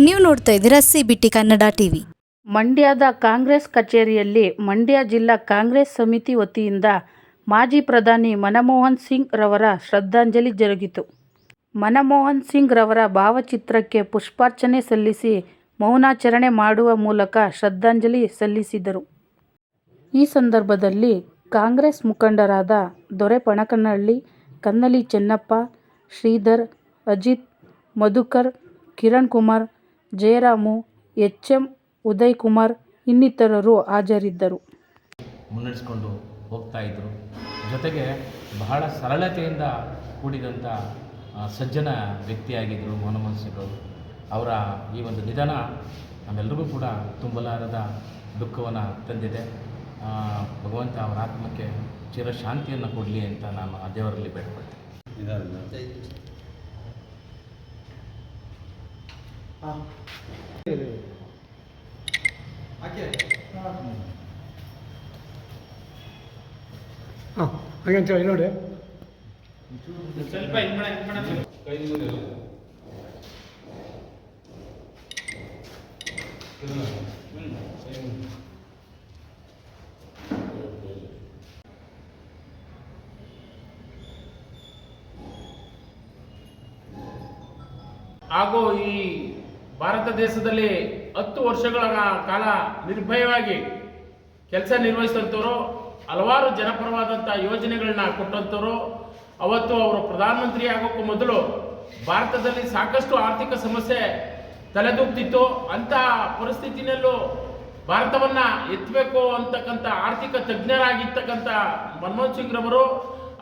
ನೀವು ನೋಡ್ತಾ ಇದ್ದೀರಾ CBT ಕನ್ನಡ ಟಿವಿ. ಮಂಡ್ಯದ ಕಾಂಗ್ರೆಸ್ ಕಚೇರಿಯಲ್ಲಿ ಮಂಡ್ಯ ಜಿಲ್ಲಾ ಕಾಂಗ್ರೆಸ್ ಸಮಿತಿ ವತಿಯಿಂದ ಮಾಜಿ ಪ್ರಧಾನಿ ಮನಮೋಹನ್ ಸಿಂಗ್ ರವರ ಶ್ರದ್ಧಾಂಜಲಿ ಜರುಗಿತು. ಮನಮೋಹನ್ ಸಿಂಗ್ ರವರ ಭಾವಚಿತ್ರಕ್ಕೆ ಪುಷ್ಪಾರ್ಚನೆ ಸಲ್ಲಿಸಿ ಮೌನಾಚರಣೆ ಮಾಡುವ ಮೂಲಕ ಶ್ರದ್ಧಾಂಜಲಿ ಸಲ್ಲಿಸಿದರು. ಈ ಸಂದರ್ಭದಲ್ಲಿ ಕಾಂಗ್ರೆಸ್ ಮುಖಂಡರಾದ ದೊರೆ ಪಣಕನಹಳ್ಳಿ, ಕನ್ನಲಿ ಚೆನ್ನಪ್ಪ, ಶ್ರೀಧರ್, ಅಜಿತ್, ಮಧುಕರ್, ಕಿರಣ್ ಕುಮಾರ್, ಜಯರಾಮು, HM ಉದಯ್ ಕುಮಾರ್ ಇನ್ನಿತರರು ಹಾಜರಿದ್ದರು. ಮುನ್ನಡೆಸ್ಕೊಂಡು ಹೋಗ್ತಾ ಇದ್ದರು. ಜೊತೆಗೆ ಬಹಳ ಸರಳತೆಯಿಂದ ಕೂಡಿದಂಥ ಸಜ್ಜನ ವ್ಯಕ್ತಿಯಾಗಿದ್ದರು ಮನಮೋಹನ್ ಸಿಂಗ್ ಅವರು. ಅವರ ಈ ಒಂದು ನಿಧನ ನಮ್ಮೆಲ್ಲರಿಗೂ ಕೂಡ ತುಂಬಲಾರದ ದುಃಖವನ್ನು ತಂದಿದೆ. ಭಗವಂತ ಅವರ ಆತ್ಮಕ್ಕೆ ಚಿರಶಾಂತಿಯನ್ನು ಕೊಡಲಿ ಅಂತ ನಾನು ಆ ದೇವರಲ್ಲಿ ಬೇಡ್ಕೊಳ್ತೇನೆ. ಹಾಗೆ ಹೇಳಿ ನೋಡಿ. ಹಾಗೂ ಈ ಭಾರತ ದೇಶದಲ್ಲಿ 10 ವರ್ಷಗಳ ಕಾಲ ನಿರ್ಭಯವಾಗಿ ಕೆಲಸ ನಿರ್ವಹಿಸಿದಂಥವರು, ಹಲವಾರು ಜನಪರವಾದಂಥ ಯೋಜನೆಗಳನ್ನ ಕೊಟ್ಟಂಥವರು. ಅವತ್ತು ಅವರು ಪ್ರಧಾನಮಂತ್ರಿ ಆಗೋಕ್ಕೂ ಮೊದಲು ಭಾರತದಲ್ಲಿ ಸಾಕಷ್ಟು ಆರ್ಥಿಕ ಸಮಸ್ಯೆ ತಲೆದೂಗ್ತಿತ್ತು. ಅಂಥ ಪರಿಸ್ಥಿತಿನಲ್ಲೂ ಭಾರತವನ್ನು ಎತ್ತಬೇಕು ಅಂತಕ್ಕಂಥ ಆರ್ಥಿಕ ತಜ್ಞರಾಗಿರ್ತಕ್ಕಂಥ ಮನಮೋಹನ್ ಸಿಂಗ್ ರವರು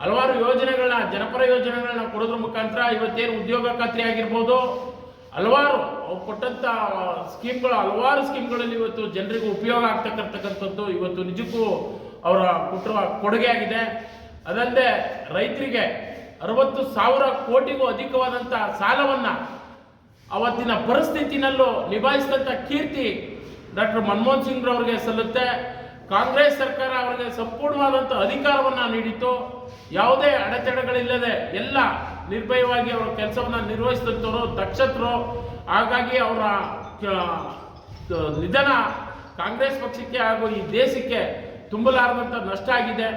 ಹಲವಾರು ಯೋಜನೆಗಳನ್ನ, ಜನಪರ ಯೋಜನೆಗಳನ್ನ ಕೊಡೋದ್ರ ಮುಖಾಂತರ ಇವತ್ತೇನು ಉದ್ಯೋಗ ಖಾತ್ರಿ ಆಗಿರ್ಬೋದು, ಹಲವಾರು ಅವ್ರು ಕೊಟ್ಟಂಥ ಸ್ಕೀಮ್ಗಳು, ಹಲವಾರು ಸ್ಕೀಮ್ಗಳಲ್ಲಿ ಇವತ್ತು ಜನರಿಗೂ ಉಪಯೋಗ ಆಗ್ತಕ್ಕಂಥದ್ದು ಇವತ್ತು ನಿಜಕ್ಕೂ ಅವರ ಕೊಟ್ಟಿರುವ ಕೊಡುಗೆ ಆಗಿದೆ. ಅದಲ್ಲದೆ ರೈತರಿಗೆ 60,000 ಕೋಟಿಗೂ ಅಧಿಕವಾದಂಥ ಸಾಲವನ್ನು ಅವತ್ತಿನ ಪರಿಸ್ಥಿತಿನಲ್ಲೂ ನಿಭಾಯಿಸಿದಂಥ ಕೀರ್ತಿ ಡಾಕ್ಟರ್ ಮನಮೋಹನ್ ಸಿಂಗ್ ರವರಿಗೆ ಸಲ್ಲುತ್ತೆ. ಕಾಂಗ್ರೆಸ್ ಸರ್ಕಾರ ಅವರಿಗೆ ಸಂಪೂರ್ಣವಾದಂಥ ಅಧಿಕಾರವನ್ನು ನೀಡಿತು. ಯಾವುದೇ ಅಡೆತಡೆಗಳಿಲ್ಲದೆ ಎಲ್ಲ ನಿರ್ಭಯವಾಗಿ ಅವರ ಕೆಲಸವನ್ನು ನಿರ್ವಹಿಸಿದಂಥವರು, ದಕ್ಷತರು. ಹಾಗಾಗಿ ಅವರ ನಿಧನ ಕಾಂಗ್ರೆಸ್ ಪಕ್ಷಕ್ಕೆ ಹಾಗೂ ಈ ದೇಶಕ್ಕೆ ತುಂಬಲಾರದಂಥ ನಷ್ಟ ಆಗಿದೆ.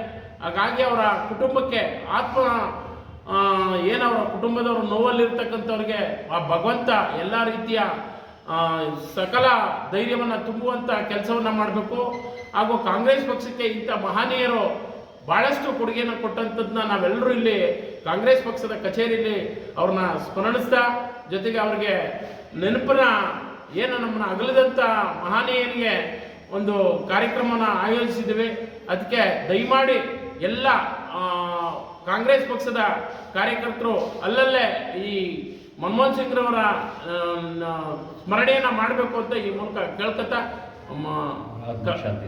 ಹಾಗಾಗಿ ಅವರ ಕುಟುಂಬಕ್ಕೆ ಏನವರ ಕುಟುಂಬದವರು ನೋವಲ್ಲಿರ್ತಕ್ಕಂಥವ್ರಿಗೆ ಆ ಭಗವಂತ ಎಲ್ಲ ರೀತಿಯ ಸಕಲ ಧೈರ್ಯವನ್ನು ತುಂಬುವಂಥ ಕೆಲಸವನ್ನು ಮಾಡಬೇಕು. ಹಾಗೂ ಕಾಂಗ್ರೆಸ್ ಪಕ್ಷಕ್ಕೆ ಇಂಥ ಮಹನೀಯರು ಭಾಳಷ್ಟು ಕೊಡುಗೆಯನ್ನು ಕೊಟ್ಟಂಥದ್ದನ್ನ ನಾವೆಲ್ಲರೂ ಇಲ್ಲಿ ಕಾಂಗ್ರೆಸ್ ಪಕ್ಷದ ಕಚೇರಿಯಲ್ಲಿ ಅವ್ರನ್ನ ಸ್ಮರಣಿಸ್ತಾ, ಜೊತೆಗೆ ಅವ್ರಿಗೆ ನೆನಪನ್ನ ನಮ್ಮನ್ನ ಅಗಲದಂಥ ಮಹನೀಯನಿಗೆ ಒಂದು ಕಾರ್ಯಕ್ರಮನ ಆಯೋಜಿಸಿದ್ದೀವಿ. ಅದಕ್ಕೆ ದಯಮಾಡಿ ಎಲ್ಲ ಕಾಂಗ್ರೆಸ್ ಪಕ್ಷದ ಕಾರ್ಯಕರ್ತರು ಅಲ್ಲಲ್ಲೇ ಈ ಮನಮೋಹನ್ ಸಿಂಗ್ ರವರ ಸ್ಮರಣೆಯನ್ನು ಮಾಡಬೇಕು ಅಂತ ಈ ಮೂಲಕ ಕೇಳ್ಕೊತಾ ಶಾಂತಿ